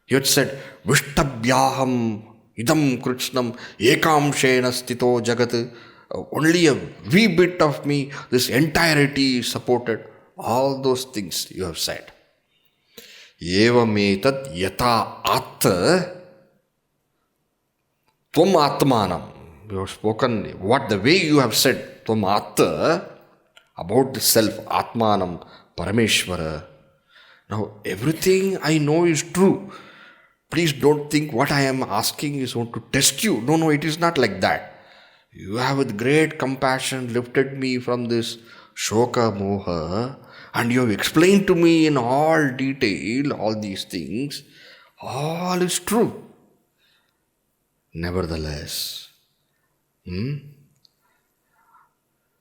You had said, Vishtabhyaham idam Krishnam ekamshena stito jagat. Only a wee bit of me, this entirety is supported. All those things you have said. Evametat yata at tvam atmanam. You have spoken what the way you have said, tvam at, about the self, atmanam, Parameshwara. Now everything I know is true. Please don't think what I am asking is want to test you. No, it is not like that. You have with great compassion lifted me from this shoka moha, and you have explained to me in all detail all these things. All is true. Nevertheless,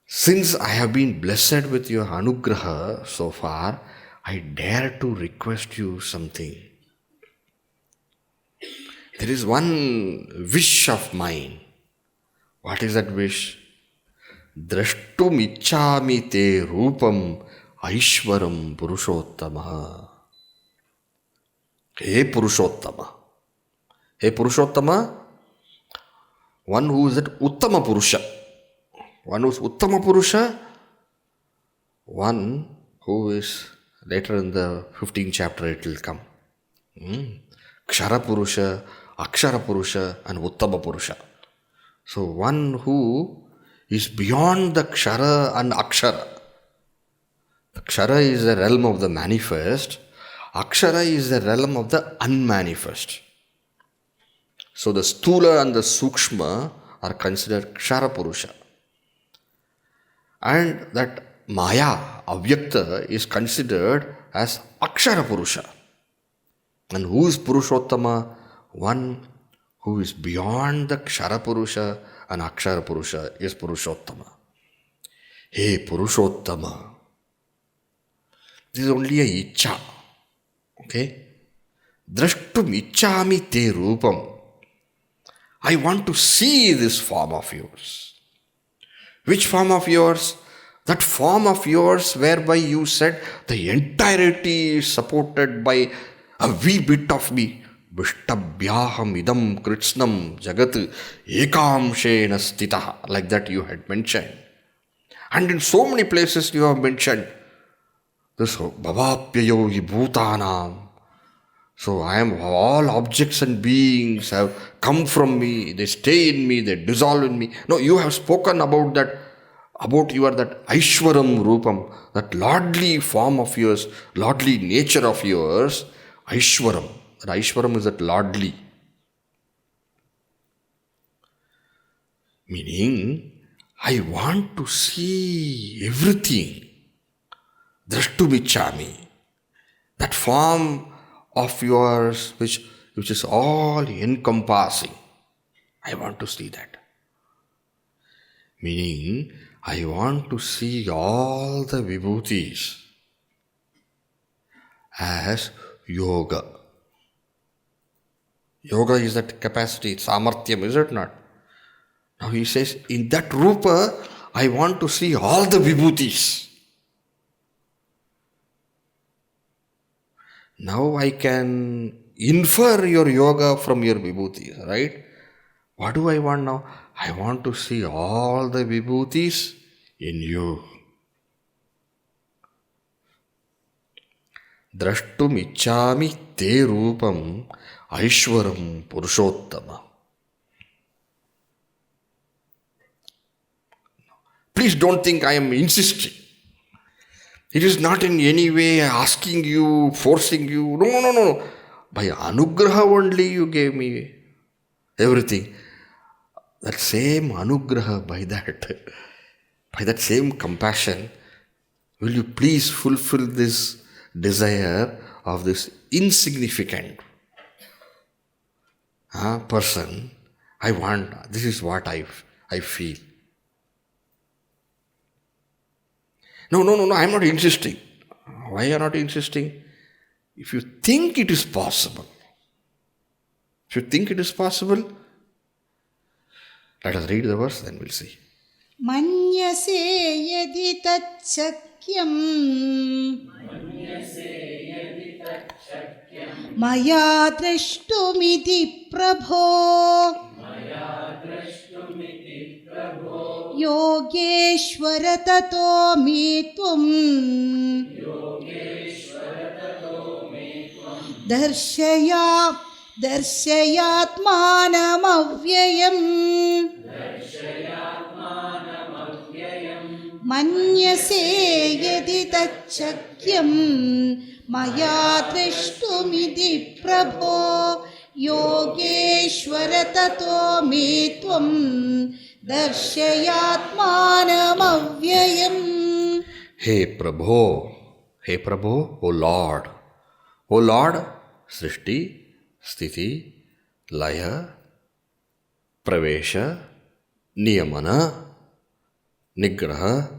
since I have been blessed with your anugraha so far, I dare to request you something. There is one wish of mine. What is that wish? Drashtum ichchami te rupam aishwaram purushottama. Hey Purushottama. Hey Purushottama, one who is that Uttama Purusha. One who is Uttama Purusha, one who is, later in the 15th chapter it will come. Kshara Purusha, Akshara Purusha and Uttama Purusha. So one who is beyond the Kshara and Akshara. The Kshara is the realm of the manifest. Akshara is the realm of the unmanifest. So the Stula and the Sukshma are considered Kshara Purusha. And that Maya, Avyakta, is considered as Akshara Purusha. And who is Purushottama? One who is beyond the Kshara Purusha and Akshara Purusha is Purushottama. Hey Purushottama. This is only a Ichcha. Okay? Drashtum ichchami te rupam. I want to see this form of yours. Which form of yours? That form of yours whereby you said the entirety is supported by a wee bit of me. Vishtabhyaham idam Krishnam jagat ekamshena stitaha. Like that you had mentioned. And in so many places you have mentioned this bhavapyayo hi bhutanam. So I am, all objects and beings have come from me, they stay in me, they dissolve in me. No, you have spoken about that, about your that Aishwaram Rupam, that lordly form of yours, lordly nature of yours, Aishwaram. That Aishwaram is that lordly. Meaning, I want to see everything. Drashtumichami. That form of yours which is all encompassing. I want to see that. Meaning, I want to see all the Vibhutis as yoga. Yoga is that capacity, samarthyam, is it not? Now he says, in that rupa, I want to see all the Vibhutis. Now I can infer your yoga from your Vibhutis, right? What do I want now? I want to see all the Vibhutis in you. drashtum ichchami te rupam aishwaram purushottama. Please don't think I am insisting. It is not in any way asking you, forcing you. No. By anugraha only you gave me everything. That same anugraha, by that same compassion, will you please fulfill this desire of this insignificant person? I want, this is what I feel. No, I am not insisting. Why are you not insisting? If you think it is possible, let us read the verse, then we'll see. Manyase yadi Tachhakyam Maya drashtumiti prabho Yogeshwara tato me tvam Darshayatmanam avyayam Manyase yadi Tachhakyam Maya drashtumiti prabho Yogeshwara tato me tvam Darshayatmanam avyayam. Hey Prabhu, O Lord, Srishti, Sthiti, Laya, Pravesha, Niyamana, Nigraha,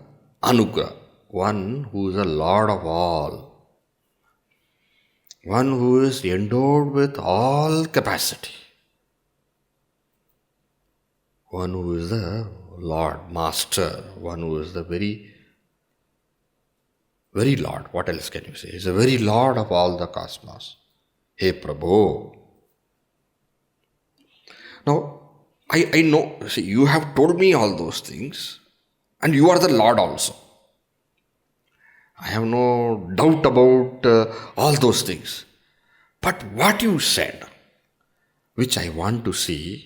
Anugraha, one who is the Lord of all, one who is endowed with all capacity, one who is the Lord, Master, one who is the very Lord. What else can you say? He is the very Lord of all the cosmos. Hey Prabhu. Now, I know, see, you have told me all those things, and you are the Lord also. I have no doubt about all those things. But what you said, which I want to see,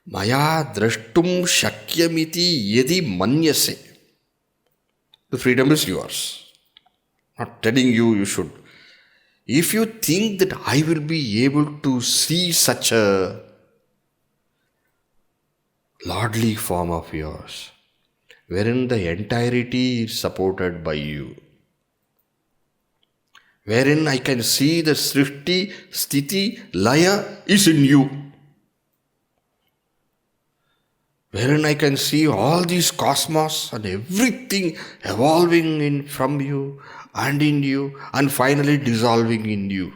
Maya drashtum shakyamiti yadi manyase. The freedom is yours. Not telling you should. If you think that I will be able to see such a lordly form of yours, wherein the entirety is supported by you, wherein I can see the Srishti, Sthiti, Laya is in you, wherein I can see all these cosmos and everything evolving from you and in you and finally dissolving in you.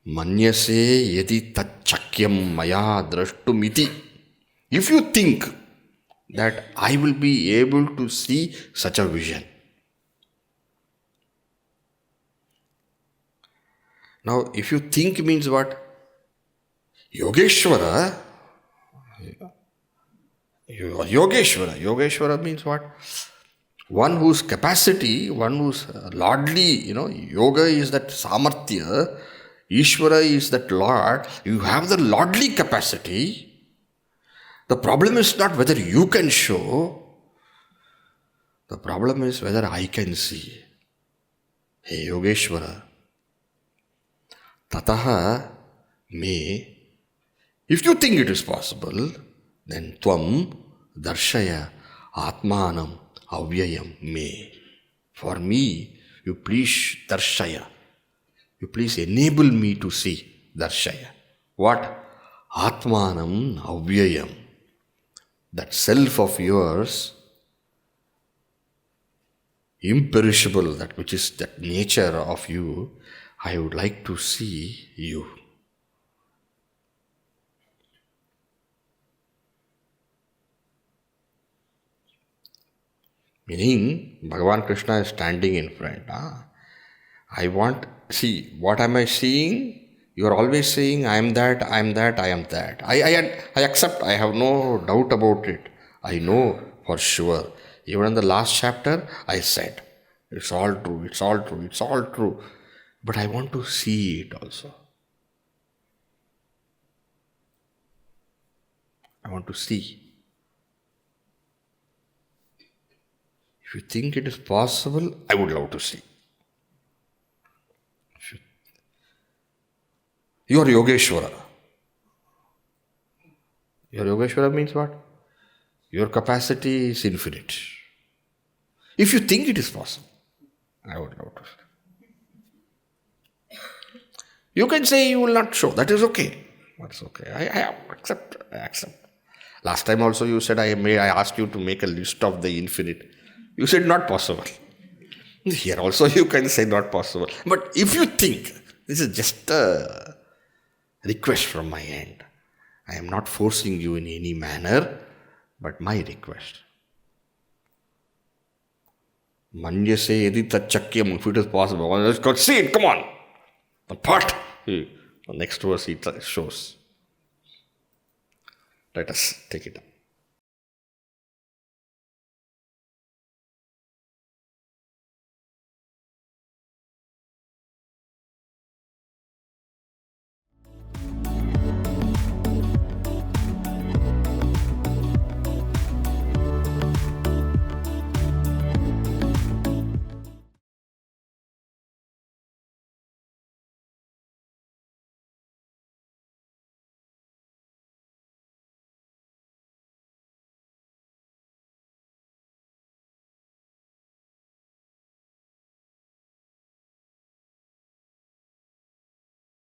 Manyase yadi Tachhakyam maya drashtumiti. If you think that I will be able to see such a vision. Now, if you think means what? Yogeshwara means what? One whose capacity, one whose lordly, yoga is that samarthya, Ishvara is that Lord. You have the lordly capacity. The problem is not whether you can show, the problem is whether I can see. Hey Yogeshwara, tataha me. If you think it is possible, then tvam darshaya atmanam avyayam me. For me, you please darshaya. You please enable me to see darshaya. What? Atmanam avyayam. That self of yours, imperishable, that which is that nature of you, I would like to see you. Meaning, Bhagavan Krishna is standing in front. What am I seeing? You are always saying, I am that, I am that, I am that. I accept, I have no doubt about it. I know for sure. Even in the last chapter, I said, It's all true, it's all true, it's all true. But I want to see it also. I want to see. If you think it is possible, I would love to see. You are Yogeshwara. Your Yogeshwara means what? Your capacity is infinite. If you think it is possible, I would love to see. You can say you will not show. That is okay. That's okay. I accept. Last time also you said I asked you to make a list of the infinite. You said not possible. Here also you can say not possible. But if you think, this is just a request from my end. I am not forcing you in any manner, but my request. Manyase Yadi Tachhakyam, if it is possible. Let's go see it, come on. The part. The next verse it shows. Let us take it up.